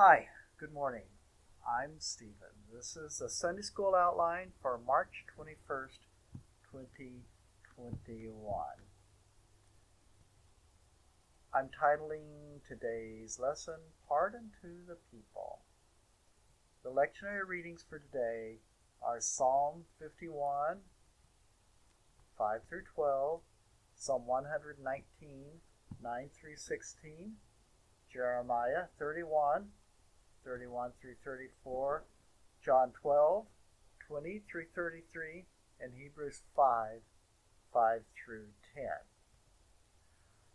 Hi, good morning. I'm Stephen. This is a Sunday School outline for March 21st, 2021. I'm titling today's lesson, Pardon to the People. The lectionary readings for today are Psalm 51, 5 through 12, Psalm 119, 9 through 16, Jeremiah 31, 31 through 34, John 12, 20 through 33, and Hebrews 5, 5 through 10.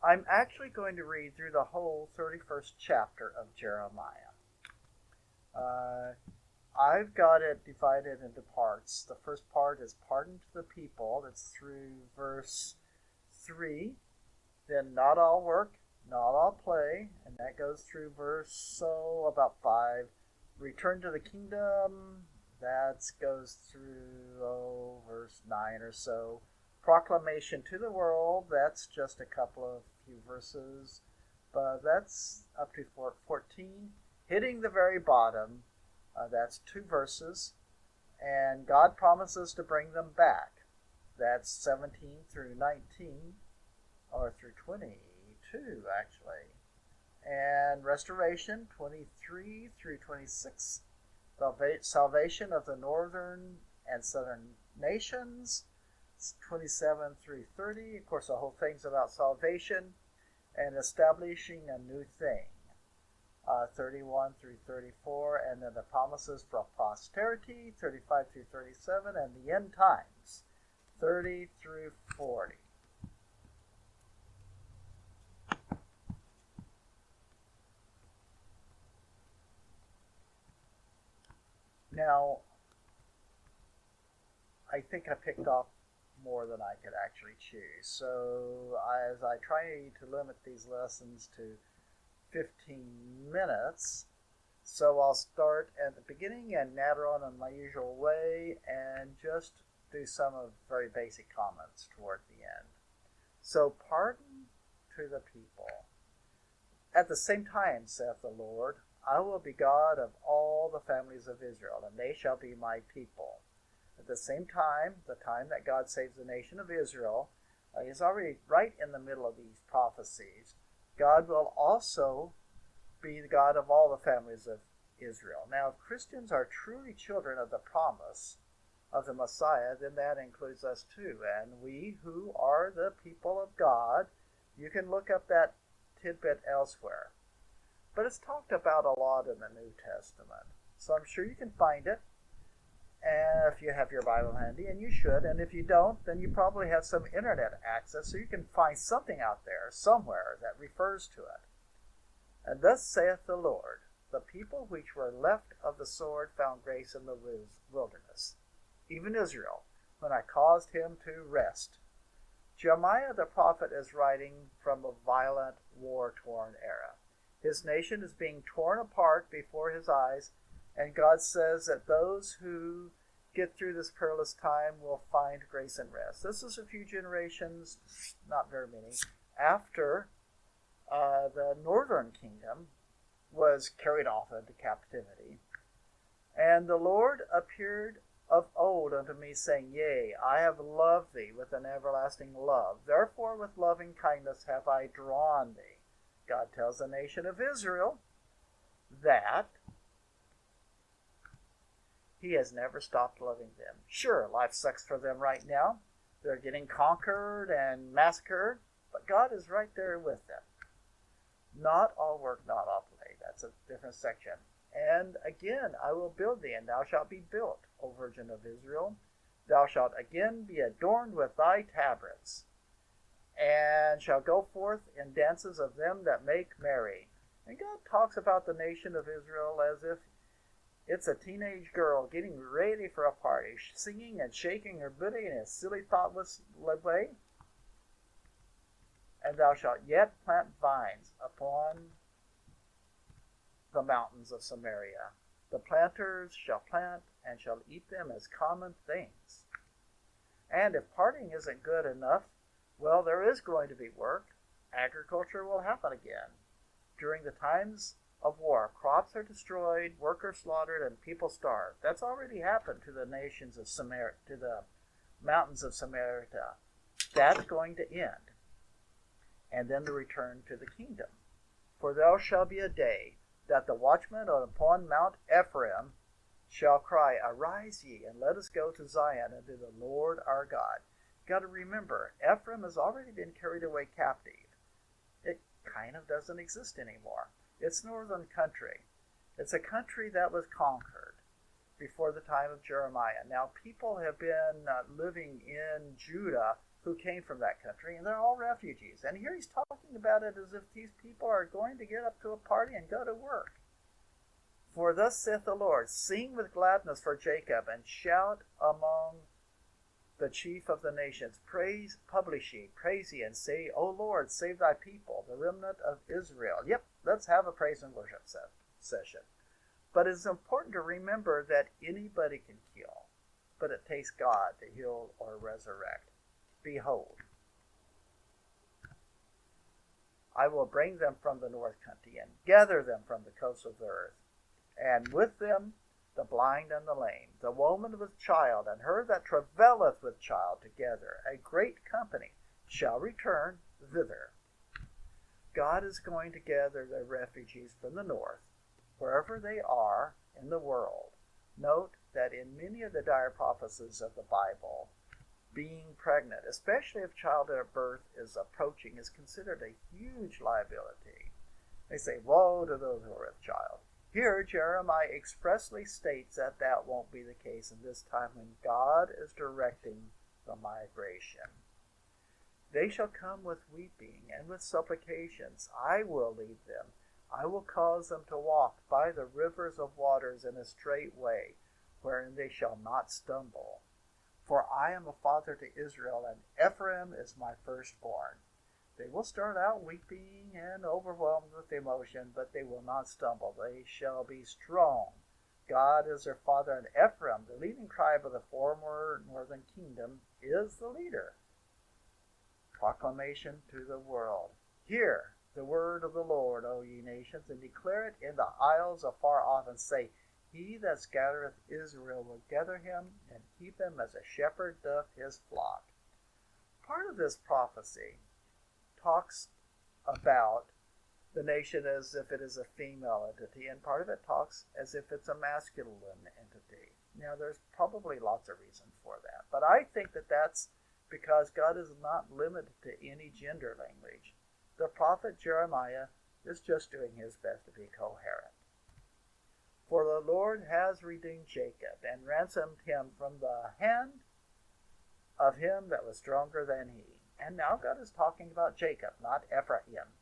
I'm actually going to read through the whole 31st chapter of Jeremiah. I've got it divided into parts. The first part is Pardon to the People. That's through verse 3. Then Not All Work, Not All Play, and that goes through verse about 5. Return to the Kingdom, that goes through verse 9 or so. Proclamation to the World, that's just a couple of few verses, but that's up to 14. Hitting the Very Bottom, that's 2 verses. And God Promises to Bring Them Back, that's 17 through 19, or through 22 actually. And Restoration, 23 through 26. Salvation of the Northern and Southern Nations, 27 through 30. Of course, the whole thing's about salvation. And Establishing a New Thing, 31 through 34. And then the Promises for Posterity, 35 through 37. And the End Times, 30 through 40. Now, I think I picked off more than I could actually choose. So as I try to limit these lessons to 15 minutes, so I'll start at the beginning and natter on in my usual way and just do some of very basic comments toward the end. So pardon to the people. At the same time, saith the Lord, I will be God of all the families of Israel, and they shall be my people. At the same time, the time that God saves the nation of Israel, is already right in the middle of these prophecies. God will also be the God of all the families of Israel. Now, if Christians are truly children of the promise of the Messiah, then that includes us too. And we who are the people of God, you can look up that tidbit elsewhere. But it's talked about a lot in the New Testament. So I'm sure you can find it if you have your Bible handy, and you should. And if you don't, then you probably have some internet access, so you can find something out there somewhere that refers to it. And thus saith the Lord, the people which were left of the sword found grace in the wilderness, even Israel, when I caused him to rest. Jeremiah the prophet is writing from a violent, war-torn era. His nation is being torn apart before his eyes, and God says that those who get through this perilous time will find grace and rest. This is a few generations, not very many, after the northern kingdom was carried off into captivity. And the Lord appeared of old unto me, saying, Yea, I have loved thee with an everlasting love. Therefore with loving kindness have I drawn thee. God tells the nation of Israel that he has never stopped loving them. Sure, life sucks for them right now. They're getting conquered and massacred, but God is right there with them. Not all work, not all play. That's a different section. And again, I will build thee, and thou shalt be built, O Virgin of Israel. Thou shalt again be adorned with thy tabrets, and shall go forth in dances of them that make merry. And God talks about the nation of Israel as if it's a teenage girl getting ready for a party, singing and shaking her booty in a silly, thoughtless way. And thou shalt yet plant vines upon the mountains of Samaria. The planters shall plant and shall eat them as common things. And if parting isn't good enough, well, there is going to be work. Agriculture will happen again. During the times of war. Crops are destroyed, workers slaughtered, and people starved. That's already happened to the nations of Samaria, to the mountains of Samaria. That's going to end. And then the return to the kingdom. For there shall be a day that the watchmen upon Mount Ephraim shall cry, Arise ye, and let us go to Zion and to the Lord our God. You've got to remember, Ephraim has already been carried away captive. It kind of doesn't exist anymore. It's northern country. It's a country that was conquered before the time of Jeremiah. Now, people have been living in Judah who came from that country, and they're all refugees. And here he's talking about it as if these people are going to get up to a party and go to work. For thus saith the Lord, Sing with gladness for Jacob, and shout among the chief of the nations. Publish ye, praise ye, and say, O Lord, save thy people, the remnant of Israel. Yep, let's have a praise and worship session. But it's important to remember that anybody can kill, but it takes God to heal or resurrect. Behold, I will bring them from the north country, and gather them from the coasts of the earth, and with them the blind and the lame, the woman with child, and her that travaileth with child together. A great company shall return thither. God is going to gather the refugees from the north, wherever they are in the world. Note that in many of the dire prophecies of the Bible, being pregnant, especially if childbirth birth is approaching, is considered a huge liability. They say, woe to those who are with child. Here, Jeremiah expressly states that that won't be the case in this time when God is directing the migration. They shall come with weeping and with supplications. I will lead them. I will cause them to walk by the rivers of waters in a straight way, wherein they shall not stumble. For I am a father to Israel, and Ephraim is my firstborn. They will start out weeping and overwhelmed with emotion, but they will not stumble. They shall be strong. God is their father, and Ephraim, the leading tribe of the former northern kingdom, is the leader. Proclamation to the world. Hear the word of the Lord, O ye nations, and declare it in the isles afar off, and say, He that scattereth Israel will gather him, and keep him as a shepherd doth his flock. Part of this prophecy talks about the nation as if it is a female entity, and part of it talks as if it's a masculine entity. Now, there's probably lots of reasons for that, but I think that that's because God is not limited to any gender language. The prophet Jeremiah is just doing his best to be coherent. For the Lord has redeemed Jacob, and ransomed him from the hand of him that was stronger than he. And now God is talking about Jacob, not Ephraim.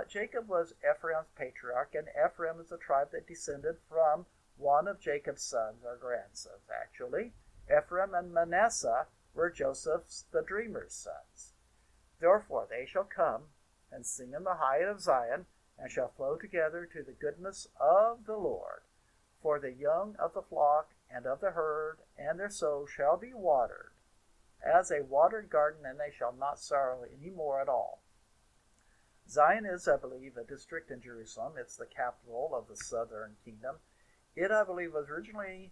Jacob was Ephraim's patriarch, and Ephraim is a tribe that descended from one of Jacob's sons, or grandsons, actually. Ephraim and Manasseh were Joseph's, the dreamer's, sons. Therefore they shall come and sing in the height of Zion, and shall flow together to the goodness of the Lord. For the young of the flock and of the herd and their souls shall be watered, as a watered garden, and they shall not sorrow any more at all. Zion is, I believe, a district in Jerusalem. It's the capital of the southern kingdom. It, I believe, was originally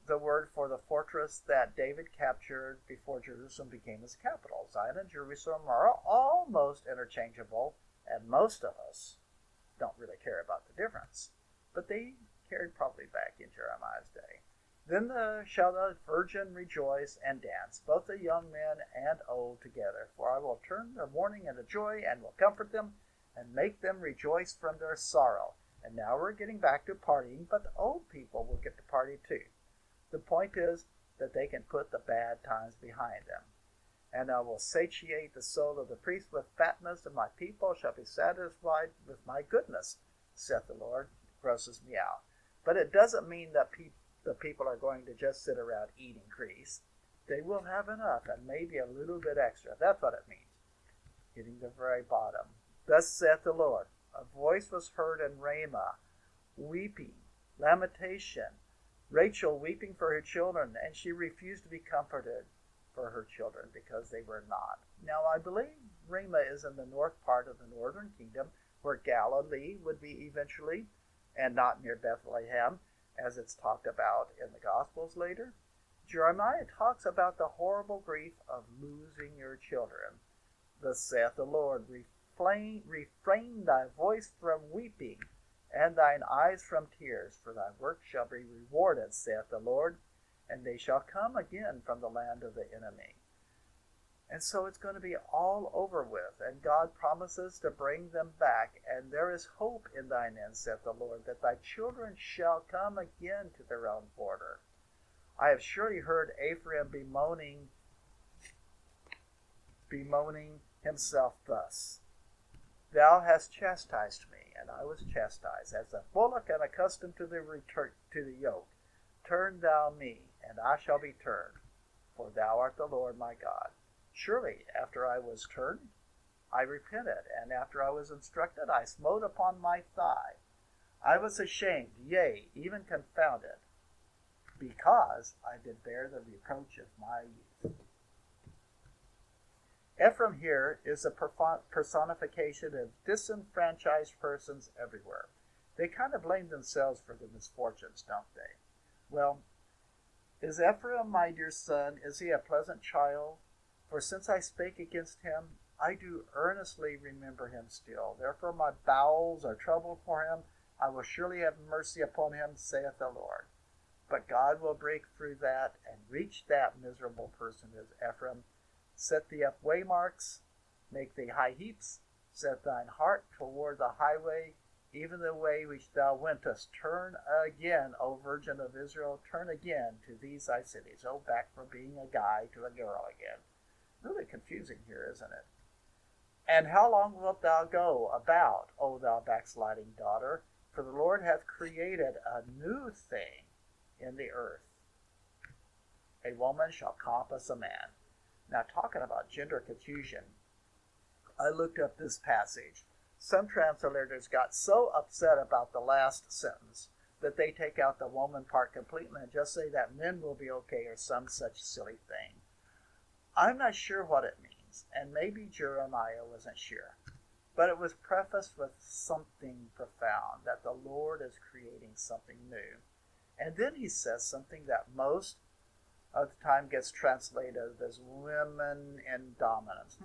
the word for the fortress that David captured before Jerusalem became his capital. Zion and Jerusalem are almost interchangeable, and most of us don't really care about the difference. But they carried probably back in Jeremiah's day. Then shall the virgin rejoice and dance, both the young men and old together. For I will turn their mourning into joy, and will comfort them, and make them rejoice from their sorrow. And now we're getting back to partying, but the old people will get to party too. The point is that they can put the bad times behind them. And I will satiate the soul of the priest with fatness, and my people shall be satisfied with my goodness, saith the Lord. It grosses me out. But it doesn't mean that the people are going to just sit around eating grease. They will have enough, and maybe a little bit extra. That's what it means. Hitting the very bottom. Thus saith the Lord, a voice was heard in Ramah, weeping, lamentation, Rachel weeping for her children, and she refused to be comforted for her children because they were not. Now, I believe Ramah is in the north part of the northern kingdom, where Galilee would be eventually, and not near Bethlehem, as it's talked about in the Gospels later. Jeremiah talks about the horrible grief of losing your children. Thus saith the Lord, refrain thy voice from weeping, and thine eyes from tears, for thy work shall be rewarded, saith the Lord, and they shall come again from the land of the enemy. And so it's going to be all over with, and God promises to bring them back, and there is hope in thine end, saith the Lord, that thy children shall come again to their own border. I have surely heard Ephraim bemoaning himself thus, Thou hast chastised me, and I was chastised, as a bullock and accustomed to the yoke. Turn thou me, and I shall be turned, for thou art the Lord my God. Surely, after I was turned, I repented, and after I was instructed, I smote upon my thigh. I was ashamed, yea, even confounded, because I did bear the reproach of my youth. Ephraim here is a personification of disenfranchised persons everywhere. They kind of blame themselves for the misfortunes, don't they? Well, is Ephraim my dear son? Is he a pleasant child? For since I spake against him, I do earnestly remember him still. Therefore my bowels are troubled for him. I will surely have mercy upon him, saith the Lord. But God will break through that and reach that miserable person as Ephraim. Set thee up waymarks, make thee high heaps, set thine heart toward the highway, even the way which thou wentest. Turn again, O Virgin of Israel, turn again to these thy cities. Oh, back from being a guy to a girl again. Really confusing here, isn't it? And how long wilt thou go about, O thou backsliding daughter? For the Lord hath created a new thing in the earth. A woman shall compass a man. Now, talking about gender confusion, I looked up this passage. Some translators got so upset about the last sentence that they take out the woman part completely and just say that men will be okay or some such silly thing. I'm not sure what it means, and maybe Jeremiah wasn't sure. But it was prefaced with something profound, that the Lord is creating something new. And then he says something that most of the time gets translated as women in dominance.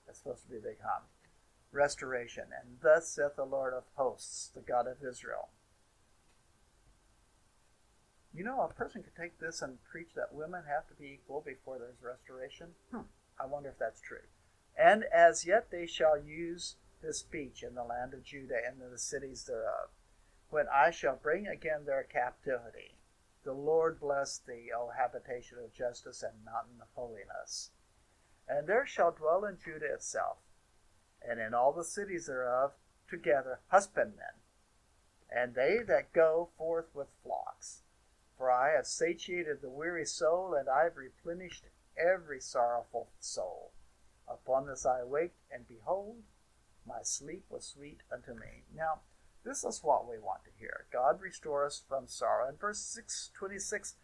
That's supposed to be a big hum. Restoration. And thus saith the Lord of hosts, the God of Israel. You know, a person could take this and preach that women have to be equal before there's restoration. I wonder if that's true. And as yet they shall use this speech in the land of Judah and in the cities thereof, when I shall bring again their captivity. The Lord bless thee, O habitation of justice and mountain of holiness. And there shall dwell in Judah itself, and in all the cities thereof, together husbandmen, and they that go forth with flocks. For I have satiated the weary soul, and I have replenished every sorrowful soul. Upon this I awaked, and behold, my sleep was sweet unto me. Now, this is what we want to hear. God restore us from sorrow. And verse 26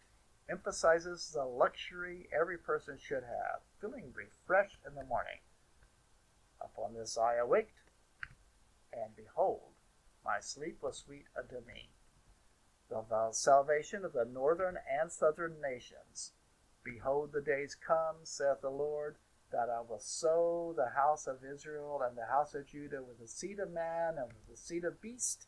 emphasizes the luxury every person should have, feeling refreshed in the morning. Upon this I awaked, and behold, my sleep was sweet unto me. The salvation of the northern and southern nations. Behold, the days come, saith the Lord, that I will sow the house of Israel and the house of Judah with the seed of man and with the seed of beast.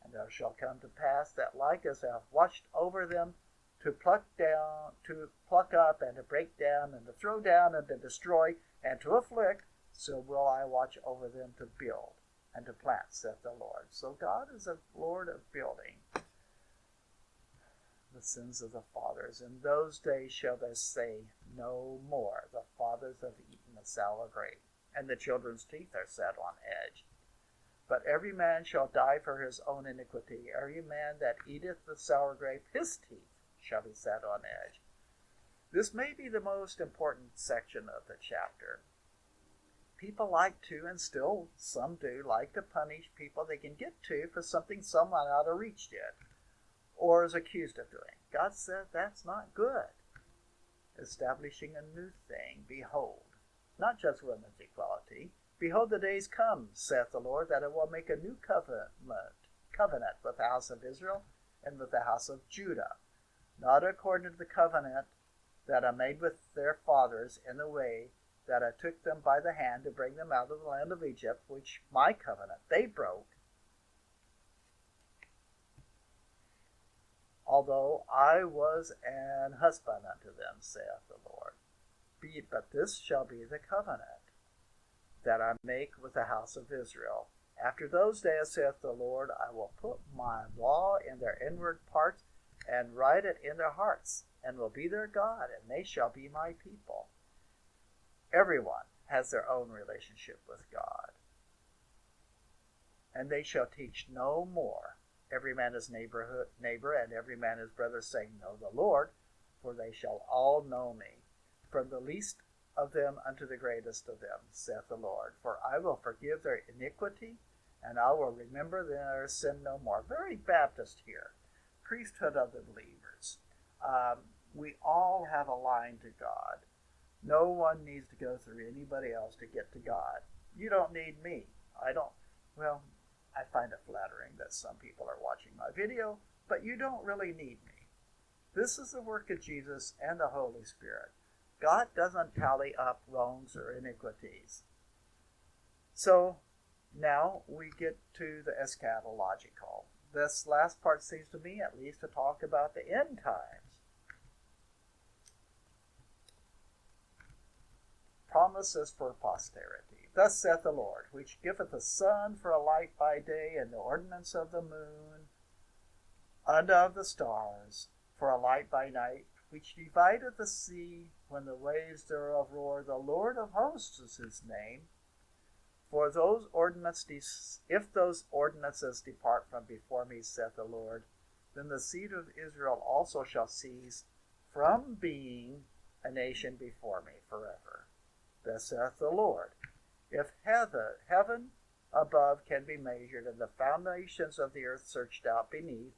And there shall come to pass that like as I have watched over them to pluck up and to break down and to throw down and to destroy and to afflict, so will I watch over them to build and to plant, saith the Lord. So God is a Lord of building the sins of the fathers. In those days shall they say no more, the fathers have eaten the sour grape, and the children's teeth are set on edge. But every man shall die for his own iniquity. Every man that eateth the sour grape, his teeth shall be set on edge. This may be the most important section of the chapter. People like to, and still some do, like to punish people they can get to for something someone out of reach did, or is accused of doing. God said that's not good. Establishing a new thing, behold, not just women's equality, Behold, the days come, saith the Lord, that I will make a new covenant with the house of Israel and with the house of Judah, not according to the covenant that I made with their fathers in the way that I took them by the hand to bring them out of the land of Egypt, which my covenant they broke, although I was an husband unto them, saith the Lord. But this shall be the covenant that I make with the house of Israel. After those days, saith the Lord, I will put my law in their inward parts, and write it in their hearts, and will be their God, and they shall be my people. Everyone has their own relationship with God. And they shall teach no more, every man his neighbor, and every man his brother, saying, Know the Lord, for they shall all know me, from the least of them unto the greatest of them, saith the Lord. For I will forgive their iniquity, and I will remember their sin no more. Very Baptist here. Priesthood of the believers. We all have a line to God. No one needs to go through anybody else to get to God. You don't need me. I don't. Well, I find it flattering that some people are watching my video, but you don't really need me. This is the work of Jesus and the Holy Spirit. God doesn't tally up wrongs or iniquities. So now we get to the eschatological. This last part seems to me at least to talk about the end times. Promises for posterity. Thus saith the Lord, which giveth the sun for a light by day, and the ordinance of the moon, and of the stars for a light by night, which divideth the sea when the waves thereof roar. The Lord of hosts is his name. For those ordinances, if those ordinances depart from before me, saith the Lord, then the seed of Israel also shall cease from being a nation before me forever. Thus saith the Lord, if heaven above can be measured, and the foundations of the earth searched out beneath,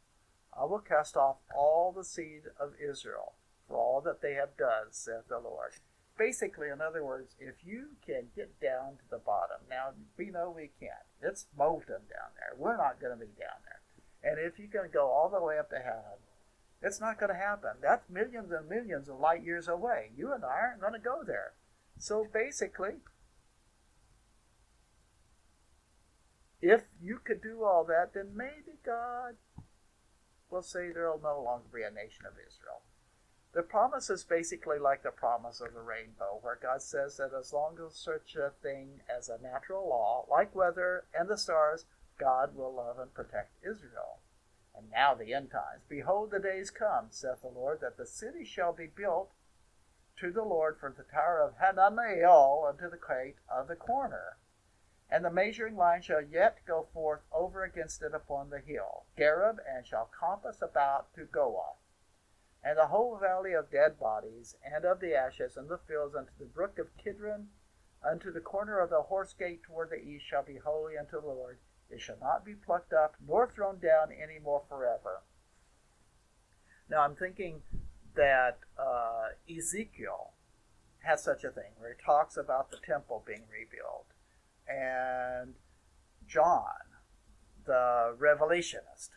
I will cast off all the seed of Israel for all that they have done, saith the Lord. Basically, in other words, if you can get down to the bottom, now we know we can't. It's molten down there. We're not going to be down there. And if you can go all the way up to heaven, it's not going to happen. That's millions and millions of light years away. You and I aren't going to go there. So basically, if you could do all that, then maybe God will say there will no longer be a nation of Israel. The promise is basically like the promise of the rainbow, where God says that as long as such a thing as a natural law, like weather and the stars, God will love and protect Israel. And now the end times. Behold, the days come, saith the Lord, that the city shall be built to the Lord for the tower of Hananiel unto the gate of the corner. And the measuring line shall yet go forth over against it upon the hill, Gareb, and shall compass about to Goah. And the whole valley of dead bodies, and of the ashes, and the fields, unto the brook of Kidron, unto the corner of the horse gate toward the east, shall be holy unto the Lord. It shall not be plucked up, nor thrown down any more forever. Now I'm thinking that Ezekiel has such a thing, where he talks about the temple being rebuilt. And John, the Revelationist,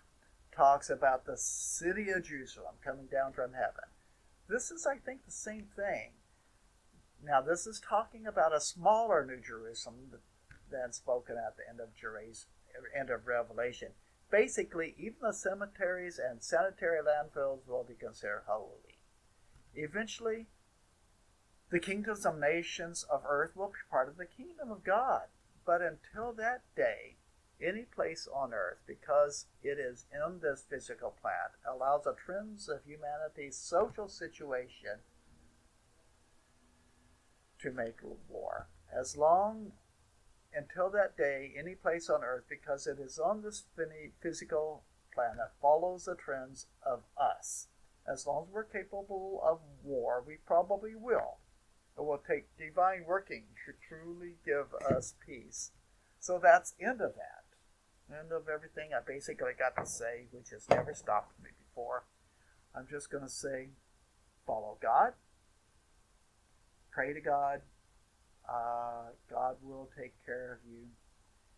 talks about the city of Jerusalem coming down from heaven. This is, I think, the same thing. Now, this is talking about a smaller New Jerusalem than spoken at the end of Revelation. Basically, even the cemeteries and sanitary landfills will be considered holy. Eventually, the kingdoms of nations of earth will be part of the kingdom of God. But until that day, any place on earth, because it is in this physical plant, allows the trends of humanity's social situation to make war. Until that day, any place on earth, because it is on this physical planet, follows the trends of us. As long as we're capable of war, we probably will. It will take divine working to truly give us peace. So that's end of that. End of everything I basically got to say, which has never stopped me before. I'm just going to say, follow God, pray to God, God will take care of you.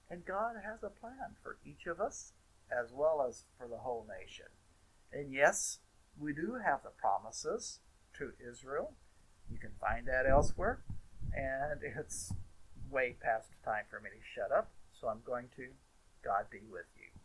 And God has a plan for each of us as well as for the whole nation. And yes, we do have the promises to Israel. You can find that elsewhere. And it's way past time for me to shut up. So I'm going to. God be with you.